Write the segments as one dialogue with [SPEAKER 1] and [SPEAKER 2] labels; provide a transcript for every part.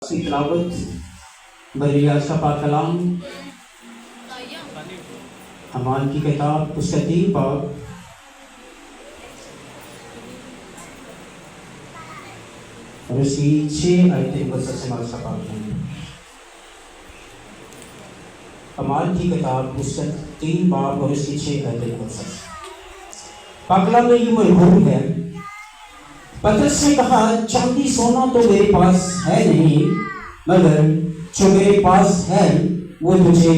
[SPEAKER 1] तिलावत बरियाज का पाक कलाम अमाल की किताब पुस्तक 3 बाब और उसकी 6 आयतें मुकद्दस से हमारे साथ पाक हैं। अमाल की किताब पुस्तक 3 बाब और उसकी 6 आयतें मुकद्दस पाक कलाम में ये मरहूम है। पतरस ने कहा, चांदी सोना तो मेरे पास है नहीं, मगर जो मेरे पास है वो तुझे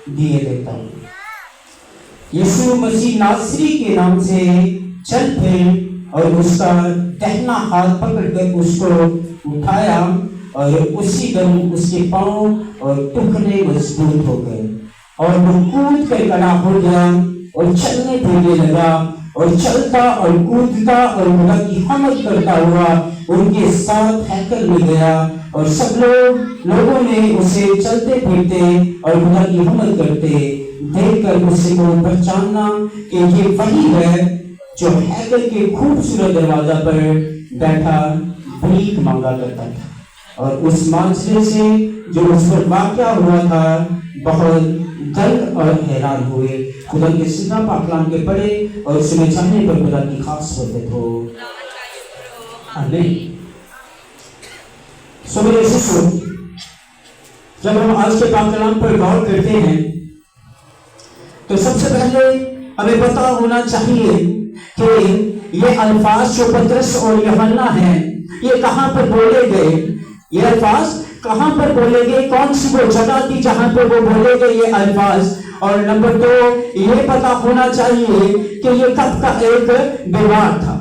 [SPEAKER 1] दिए देता हूँ। यीशु मसीह नासरी के नाम से चल फिर और उसका दाहिना हाथ पकड़कर उसको उठाया और उसी दम उसके पांव और टुकड़े मजबूत हो गए और वो कूद कर खड़ा हो गया और चलने फिरने लगा और चलता और कूदता और खुदा की हमद करता हुआ उनके साथ हैकल में गया और सब लोगों ने उसे चलते फिरते और खुदा की हमद करते देखकर उसे को पहचानना कि ये वही है जो हैकल के खूबसूरत दरवाजा पर बैठा भीख मांगा करता था। और उस मांझे से जो उस पर वाक़या हुआ था बहुत दंग और हैरान हुए। खुदा के सीधा पाकलाम के पढ़े और सुने जाने पर खुदा की खास बरकत हो। आमीन। सो मेरे शिष्यों, जब हम आज के पाकलाम पर गौर करते हैं तो सबसे पहले हमें पता होना चाहिए कि ये अल्फाज जो पतरस और यूहन्ना हैं ये कहां पर बोले गए, ये अल्फाज कहां पर बोले गए, कौन सी वो जगह थी जहां पर वो बोले गए ये अल्फाज। और नंबर 2, ये पता होना चाहिए कि ये कब का एक बीमार था,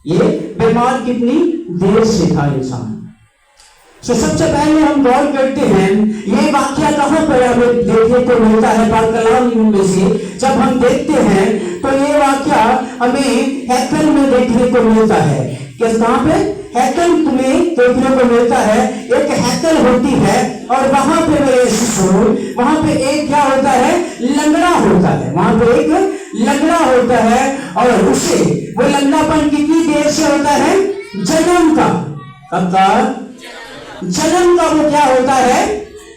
[SPEAKER 1] ये बीमार कितनी देर से था इंसान। तो सबसे पहले हम गौर करते हैं ये वाक्य कहां पर हमें देखने को मिलता है पाक कलाम में से। जब हम देखते हैं तो ये वाक्य हमें हैकल में देखने को मिलता है। किस कहां पे? हैकल में देखने को मिलता है। एक हैकल होती है और वहां पे मेरे शिशु वहां पे एक क्या होता है, लंगड़ा होता है। वहां पे एक लंगड़ा होता है और उसे वो लंगड़ापन कितनी देर से होता है, जन्म का। कब का? जन्म का वो क्या होता है,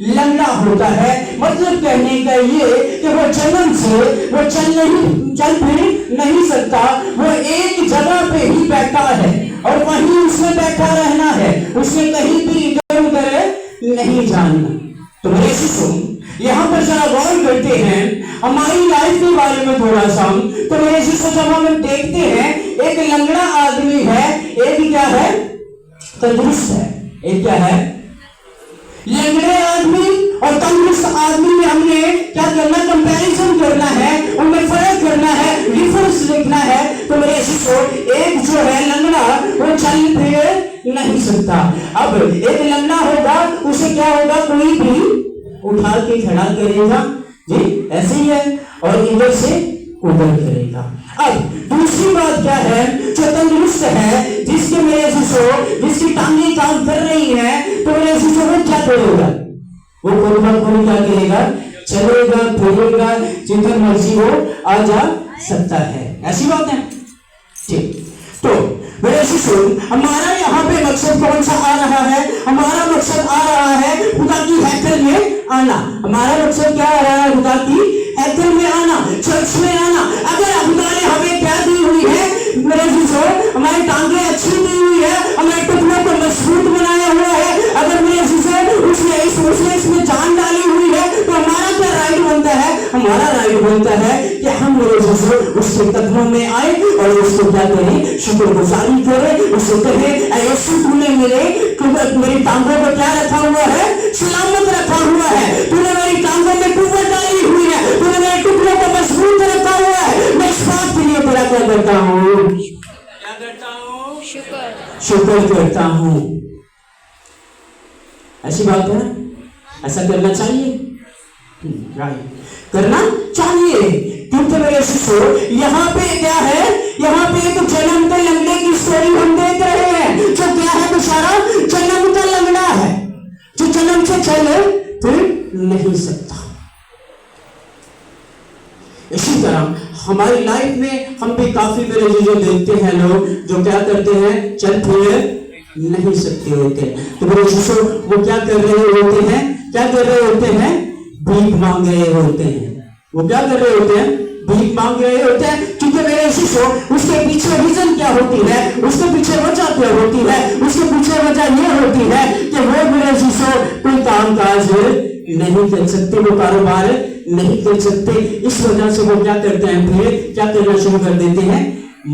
[SPEAKER 1] लंगड़ा होता है। मतलब कहने का ये कि वो जन्म से वो चल फिर नहीं सकता, वो एक जगह पे ही बैठा है और वहीं उसमें बैठा रहना है, उसमें कहीं भी इधर उधर नहीं जाना। तो मेरे शिशु यहाँ पर जरा गौर करते हैं हमारी लाइफ के बारे में थोड़ा सा। तो मेरे शिशु जब हम देखते हैं एक लंगड़ा आदमी है, एक क्या है, तंदुरुस्त है। एक क्या है, लंगड़े आदमी और तंदुरुस्त आदमी में हमने क्या करना, कंपैरिजन करना है, उनमें फर्क करना है, डिफरेंस देखना है। तो मेरे शिशु एक जो है लंगड़ा वो चल फिर नहीं सकता। अब एक लंगड़ा होगा उसे क्या होगा, कोई भी उठा के खड़ा करेगा जी, ऐसे ही है, और इधर से उधर करेगा। अब दूसरी बात क्या है, जो तंदुरुस्त है, जिसके मेरे शिशु जिसकी टांगे काम कर रही है, तो मेरे शिशु वो क्या करेगा, वो कोई क्या करेगा, चलेगा फिरेगा, जितना मर्जी हो आ जा सकता है। ऐसी बात है ठीक। तो मेरे शिशु हमारा यहाँ पे मकसद कौन सा आ रहा है, हमारा मकसद आ रहा है खुदा की हैकल में आना। हमारा मकसद क्या आ रहा है, खुदा की हैकल में आना, चर्च में आना। अगर खुदा ने हमें क्या दी हुई है मेरे शिशु, हमारी टांगे अच्छी दी हुई है, हमारे टुकड़ों को मजबूत बनाया हुआ है, अगर मेरे शिशु उसने इसमें जान डाली हुई है, तो हमारा क्या राइट बनता है, हमारा राइट बनता है कि हम मेरे शिशु उसके कदमों में आए और उसको क्या करें, शुक्रगुजारी करें, उसको कहें यीशु तूने मेरी टांगों को क्या रखा हुआ है, सलामत रखा हुआ है, तूने मेरी टांगों में कुव्वत डाली हुई है, तूने मेरे टुकड़ों को मजबूत रखा हुआ है। मैं इस बात के लिए तेरा क्या करता हूँ, क्या करता हूँ, शुक्र करता हूँ। ऐसी बात है, ऐसा करना चाहिए, करना चाहिए। क्योंकि मेरे शिशु यहाँ पे क्या है, यहाँ पे एक जन्म के लंगड़े की स्टोरी हम देख रहे हैं, जो क्या है, बेचारा जन्म का लंगड़ा है, जो जन्म से चल फिर नहीं सकता। इसी तरह हमारी लाइफ में हम भी काफी मेरे जो देखते हैं लोग जो क्या करते हैं, चल फिर नहीं सकते होते। तो मेरे यीशु वो क्या कर रहे होते हैं? क्या कर रहे होते हैं? भीख मांग रहे होते हैं। वो क्या कर रहे होते हैं? भीख मांग रहे होते हैं। क्योंकि मेरे यीशु उसके पीछे रीजन क्या होती है, उसके पीछे वजह क्या होती है? उसके पीछे वजह ये होती है कि वो मेरे यीशु कोई काम काज नहीं कर सकते, वो कारोबार नहीं कर सकते। इस वजह से वो क्या करते हैं? फिर क्या करना शुरू कर देते हैं?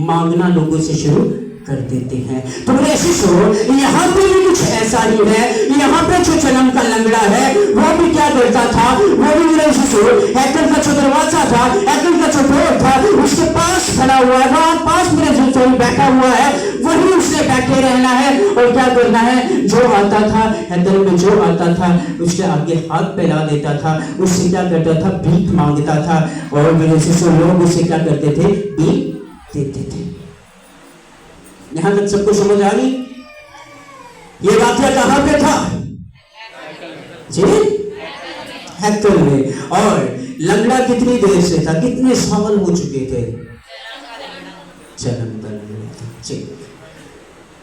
[SPEAKER 1] मांगना लोगों से शुरू कर देते हैं। तो मेरे यीशु यहाँ पे भी कुछ ऐसा ही है। यहाँ पे जो जन्म का लंगड़ा है वो भी क्या करता था? वो भी मेरे यीशु हैकल का जो दरवाजा था, हैकल का जो डोर था, उसके पास खड़ा हुआ है, वहां पास मेरे यीशु बैठा हुआ है, वही उसने बैठे रहना है और क्या करना है? जो आता था हैकल में, जो आता था उसके आगे हाथ फैला देता था, उससे क्या करता था? भीख मांगता था। और मेरे यीशु लोग उसे क्या करते थे? भीख देते थे। यहां तक सबको समझ आ गई? ये वाक्य कहां पे था जी? हैकल में। और लंगड़ा कितनी देर से था? कितने साल हो चुके थे? जन्म का लंगड़ा।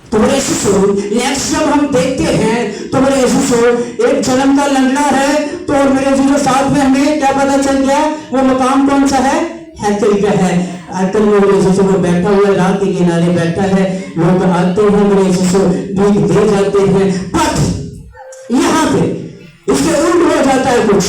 [SPEAKER 1] तो मेरे यीशु नेक्स्ट जब हम देखते हैं तो मेरे यीशु एक जन्म का लंगड़ा है। तो मेरे यीशु साथ में हमें क्या पता चल गया? वो मकाम कौन सा है? हैकल का है। हैकल में मेरे यीशु वो बैठा हुआ है, रात के किनारे बैठा है। लोग आते हैं, मेरे यीशु भीख दे जाते हैं। बट यहाँ पे इसके उल्ट हो जाता है कुछ।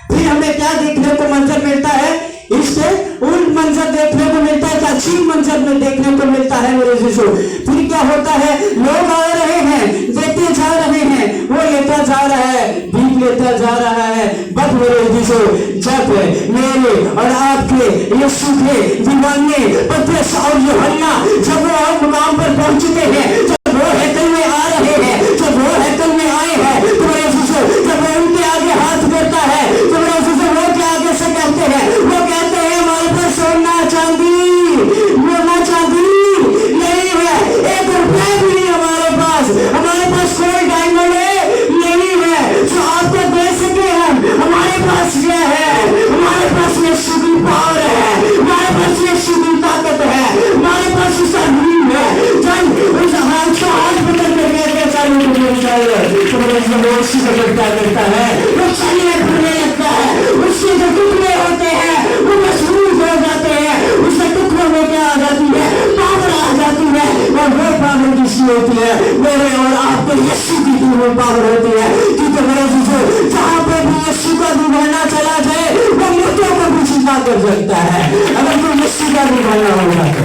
[SPEAKER 1] फिर हमें क्या देखने को मंजर मिलता है? इसके उल्ट मंजर देखने को मिलता है, अजीब मंजर में देखने को मिलता है मेरे यीशु। फिर क्या होता है? लोग आ रहे हैं, देते जा रहे हैं, वो लेता जा रहा है, भीख लेता जा रहा है। बट मेरे यीशु जब मेरे और आपके यीशु के दीवाने पतरस और यूहन्ना जब वो मुकाम पर पहुंच चुके हैं, जब वो हैकल में आ रहे हैं, जब वो हैकल में आए हैं, तो मेरे यीशु जब वो उनके आगे हाथ करता है तो मेरे यीशु वो क्या आगे से कहते हैं? वो कहते हैं हमारे पास सोना चांदी नहीं है, एक रुपया भी नहीं हमारे पास कोई डायमंड नहीं है जो आपको दे सके। हमारे पास ये है, हमारे पास यीशु की पावर है, हमारे पास यीशु की ताकत है, हमारे पास उसका नीम है। जब उस हाथ को हाथ पकड़ करके चाहिए तो मेरे यीशु का क्या करता है? वो चलने फिरने लगता है। उसके जो टुकड़े होते हैं वो मशहूर हो जाते हैं, उसके टुकड़ों में क्या आ जाती है? पावर आ जाती है। और वो पावर किसी होती है? मेरे और आपके यीशु की वो पावर होती है। क्योंकि मेरे यीशु जहां पे भी यीशु का दीवाना चला जाए वो मृत्यु को भी जिंदा कर सकता है, अगर कोई यीशु का दीवाना होगा तो।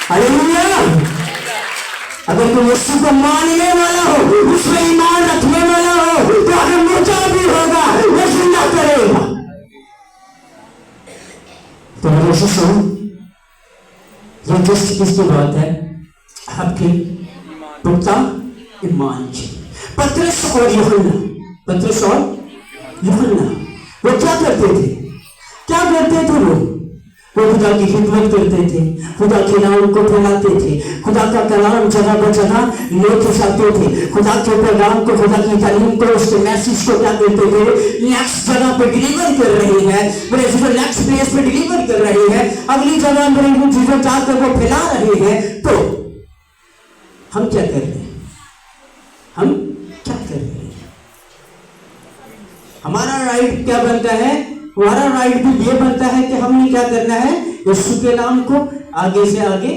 [SPEAKER 1] हालेलुया! अगर कोई यीशु को मानने वाला हो, उसमें ईमान रखने वाला हो, तो अगर मुर्दा भी होगा वो जिंदा करेगा। तो मेरे यीशु ये जस्ट किसकी बात है? आपकी पुख्ता ईमान की। पतरस और यूहन्ना वो क्या करते थे? वो खुदा की खिदमत करते थे, खुदा के नाम को फैलाते थे, खुदा का कलाम जगह ब जगह लेके जाते थे, खुदा के पैगाम को, खुदा की तालीम को, उसके मैसेज को क्या करते थे? नेक्स्ट जगह पे डिलीवर कर रहे हैं, मेरे नेक्स्ट प्लेस पे डिलीवर कर रहे हैं, अगली जगह मेरे वो चीजें जाकर वो फैला रहे हैं। तो हम क्या कर रहे हैं? हमारा राइट क्या बनता है? हमारा राइट भी ये बनता है कि हमने क्या करना है? यीशु के नाम को आगे से आगे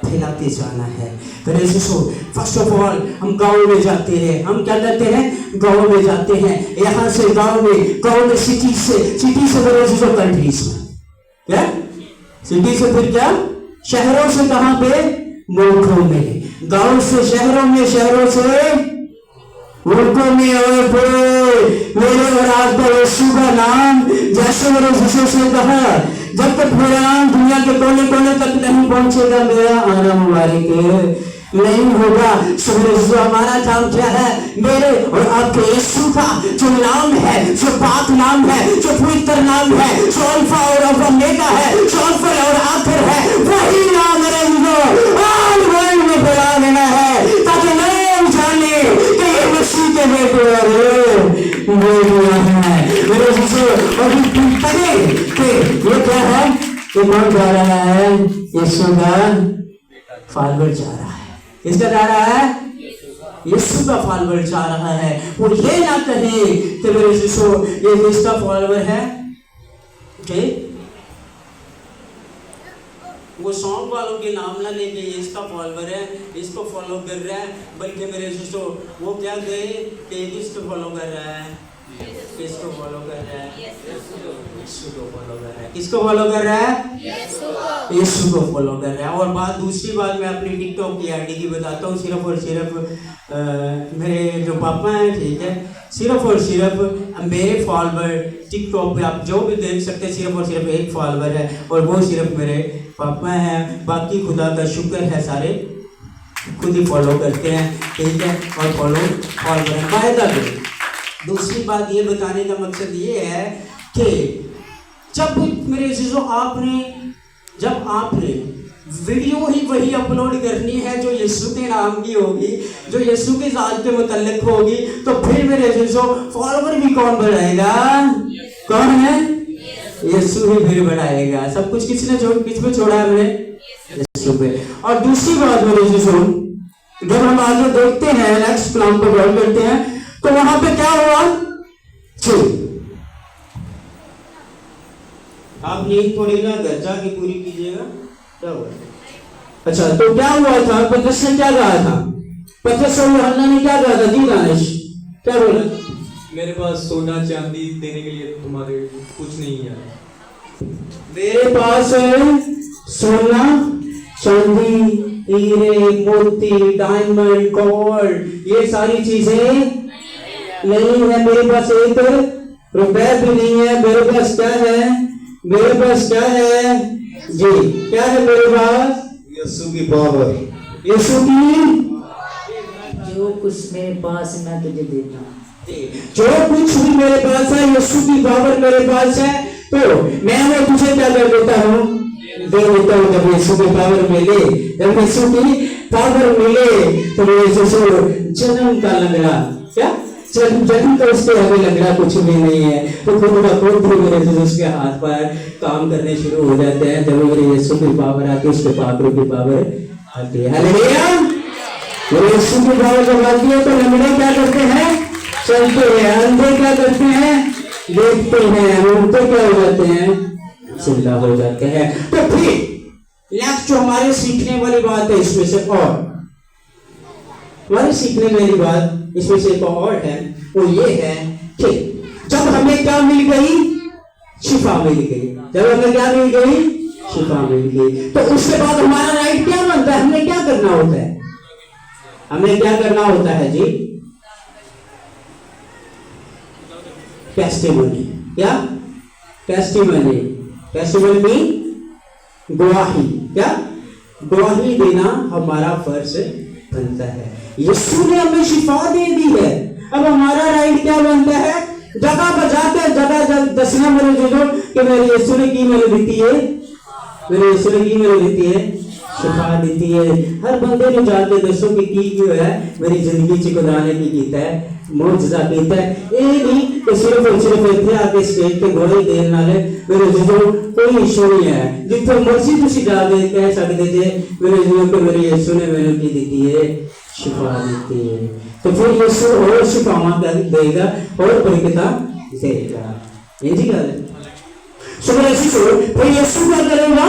[SPEAKER 1] फैलाते जाना है। फिर यीशु फर्स्ट ऑफ ऑल हम गांव में जाते हैं। हम क्या करते हैं? गांव में जाते हैं। यहाँ से गांव में सिटी से फिर यीशु कंट्रीज में, क्या सिटी से फिर क्या शहरों से, कहां पे? मुल्कों में। गांव से शहरों में, शहरों से मुल्कों में। और मेरे और आपका यीशु का नाम, जैसे मेरे यीशु से कहा, जब तक मेरा नाम दुनिया के कोने कोने तक नहीं पहुंचेगा, मेरा आना मुबारक नहीं होगा। सो हमारा काम क्या है? मेरे और आपके यीशु का जो नाम है, जो पाक नाम है, जो पवित्र नाम है, जो अल्फा और ओमेगा है, जो अव्वल और आखिर है, वही नाम मेरे ऑल वर्ल्ड में फैला देना है, ताकि लोग जाने कि ये मसीह के बेटे है। मेरे यीशु और पढ़े कि ये क्या है? ये कौन जा रहा है? यीशु का फादर जा रहा है। किसका जा रहा है? यीशु का फॉलोवर जा रहा है। और ये ना कहे कि मेरे यीशु ये किसका फॉलोवर है? वो सॉन्ग वालों के नाम ना लेके ये इसका फॉलोवर है, इसको फॉलो कर रहा है, बल्कि मेरे यीशु वो क्या गए कि किसको फॉलो कर रहा है? किसको फॉलो कर रहा है? यीशु को फॉलो कर रहा है। किसको फॉलो कर रहा है? यीशु को फॉलो कर रहा है। और बात दूसरी बात मैं अपनी टिकटॉक की आईडी की बताता हूँ। सिर्फ और सिर्फ मेरे जो पापा हैं, ठीक है, सिर्फ और सिर्फ मेरे फॉलोवर टिकटॉक पे आप जो भी देख सकते हैं, सिर्फ और सिर्फ एक फॉलोवर है और वो सिर्फ मेरे पापा हैं। बाकी खुदा का शुक्र है सारे खुद ही फॉलो करते हैं, ठीक है, और फॉलोवर है फायदा भी। दूसरी बात ये बताने का मकसद ये है कि जब मेरे चीज़ों जब आपने वीडियो ही वही अपलोड करनी है जो यीशु के नाम की होगी, जो यीशु के ज़ात के मुतल्लिक होगी, तो फिर मेरे चीज़ों फॉलोवर भी कौन बढ़ाएगा? कौन है? यीशु ही फिर बढ़ाएगा। सब कुछ किस पे छोड़ा है हमने? यीशु पे। और दूसरी बात मेरे चीज़ों, जब हम आगे देखते हैं, नेक्स्ट प्लान पर गौर करते हैं, तो वहां पे क्या हुआ? आप नींद थोड़ी ना घर जाके पूरी कीजिएगा। क्या हुआ? अच्छा, तो क्या हुआ था? पतरस ने क्या कहा था? पतरस और यूहन्ना ने क्या कहा था? जी दानिश क्या बोला?
[SPEAKER 2] मेरे पास सोना चांदी देने के लिए तुम्हारे कुछ नहीं है।
[SPEAKER 1] मेरे पास सोना चांदी, हीरे मोती, डायमंड, गोल्ड, ये सारी चीजें नहीं है। मेरे पास एक रुपए भी नहीं है। मेरे पास क्या है? मेरे पास क्या है जी? क्या है मेरे पास?
[SPEAKER 3] यीशु की पावर।
[SPEAKER 1] यीशु की
[SPEAKER 4] जो कुछ मेरे पास है मैं तुझे देता हूँ।
[SPEAKER 1] जो कुछ भी मेरे पास है, यीशु की पावर मेरे पास है, तो मैं वो तुझे क्या कर देता हूँ? दे देता हूँ। जब यीशु की पावर मिले, जब यीशु की पावर मिले, तो यीशु जन्म का लंगड़ा, क्या जन्म का उसके हमें लंगड़ा कुछ भी नहीं है, तो खुद का खुद भी मेरे यीशु उसके हाथ पर काम करने शुरू हो जाते हैं। जब मेरे यीशु की पावर आती है, उसके पापों की पावर आती है। हालेलुया। मेरे यीशु की पावर जब आती है, तो लंगड़े क्या करते हैं? चलते हैं। अंधे क्या करते हैं? देखते हैं। उनके क्या हो जाते हैं? जिंदा हो जाते हैं। तो फिर नेक्स्ट जो हमारे सीखने वाली बात है इसमें से, और हमारे सीखने वाली बात इसमें से एक और है, वो ये है कि जब हमें क्या मिल गई? शिफा मिल गई। जब हमें क्या मिल गई? शिफा मिल गई, तो उसके बाद हमारा राइट क्या बनता है? हमें क्या करना होता है? हमें क्या करना होता है जी? टेस्टिमनी। क्या? टेस्टिमनी। टेस्टिमनी में गवाही। क्या? गवाही देना हमारा फर्ज बनता है। यीशु ने हमें शिफा दे दी है। अब हमारा राइट क्या बनता है? जगह बजाते जगह दसना मेरे जो कि मेरे यीशु ने की मेरे देती है, मेरे यीशु ने की मेरे देती है, शिफा देती है। हर बंदे ने जाके दसो कि क्यों है मेरी जिंदगी च खुदाने की कीता है, मौजूदा कीता है। ये नहीं कि सिर्फ और सिर्फ इतने आके स्टेज पे गवाही देने वाले मेरे जो कोई इशू नहीं है। जिथे मर्जी तुसी जाके कह सकते थे मेरे जो कि मेरे यीशु ने मैंने की देती है, शिफा देती है। तो फिर यीशु और शिफावां कर देगा और बरकता देगा। ये जी गल है। सो मेरे फिर यीशु क्या करेगा?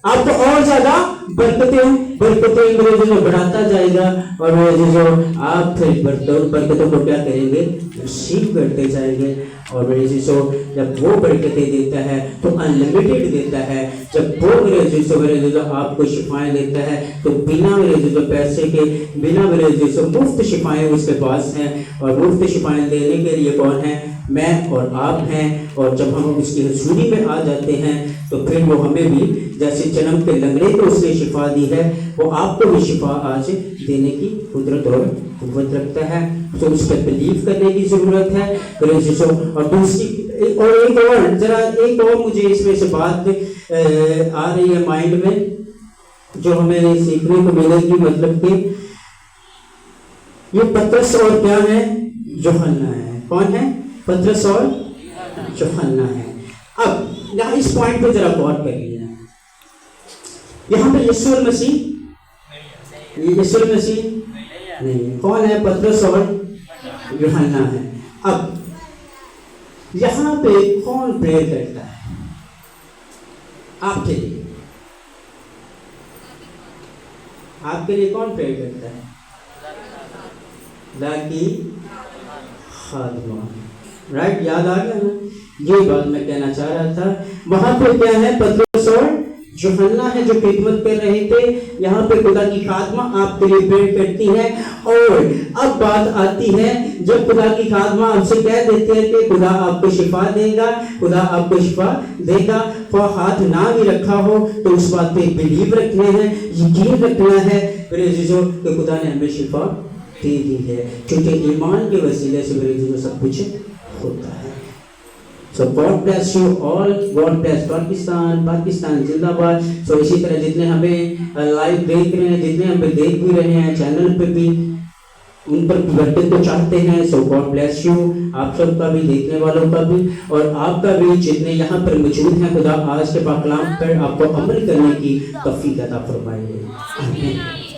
[SPEAKER 1] आपको और ज्यादा बरकतें मेरे जो बढ़ाता जाएगा, और मेरे जो आप फिर बरकतों को क्या करेंगे? रिसीव करते जाएंगे। और मेरे जो जब वो बरकतें देता है तो अनलिमिटेड देता है। जब वो मेरे जो आपको शिफाएं देता है तो बिना मेरे जो पैसे के, बिना मेरे जो मुफ्त शिफाएं उसके पास हैं। और मुफ्त शिफाएं देने के लिए कौन है? मैं और आप हैं। और जब हम उसकी हजूरी में आ जाते हैं तो फिर वो हमें भी जैसे जन्म के लंगड़े को उसने शिफा दी है, वो आपको भी शिफा आज देने की कुदरत और कुव्वत रखता है। तो उस पर बिलीव करने की जरूरत है। और दूसरी और एक और मुझे इसमें से बात आ रही है माइंड में, जो हमें सीखने को मिलेगी। मतलब कि ये पतरस और क्या है? यूहन्ना है। कौन है? पतरस और यूहन्ना है। अब यहाँ इस पॉइंट पे जरा गौर कर लिया। यहाँ पे यीशु मसीह ये यीशु मसीह नहीं है। कौन है? पतरस और यूहन्ना है। अब यहाँ पे कौन प्रेयर करता है आपके लिए? आपके लिए कौन प्रेयर करता है? खुदा की खादमा। राइट, याद आ गया ना? ये बात मैं कहना चाह रहा था। वहां पे क्या है? पतरस और यूहन्ना है जो खिदमत कर रहे थे। यहाँ पे खुदा की खादमा आपके लिए प्रेयर करती है। और अब बात आती है, जब खुदा की खादमा आपसे कह देते हैं कि खुदा आपको शिफा देगा, खुदा आपको शिफा देगा, तो हाथ ना भी रखा हो तो उस बात पे बिलीव रखना है, यकीन रखना है मेरे अजीजों कि खुदा ने हमें शिफा दे दी है, क्योंकि ईमान के वसीले से मेरे अजीजों सब कुछ होता है। So God bless you all. God bless Pakistan. Pakistan जिंदाबाद। So इसी तरह जितने हमें लाइव देख रहे हैं, जितने हमें देख भी रहे हैं चैनल पे भी, उन पर बर्थडे को चाहते हैं। So God bless you, आप सबका भी, देखने वालों का भी और आपका भी, जितने यहाँ पर मौजूद हैं। खुदा आज के पाक कलाम पर आपको अमल करने की तौफीक अता फरमाए। आमीन।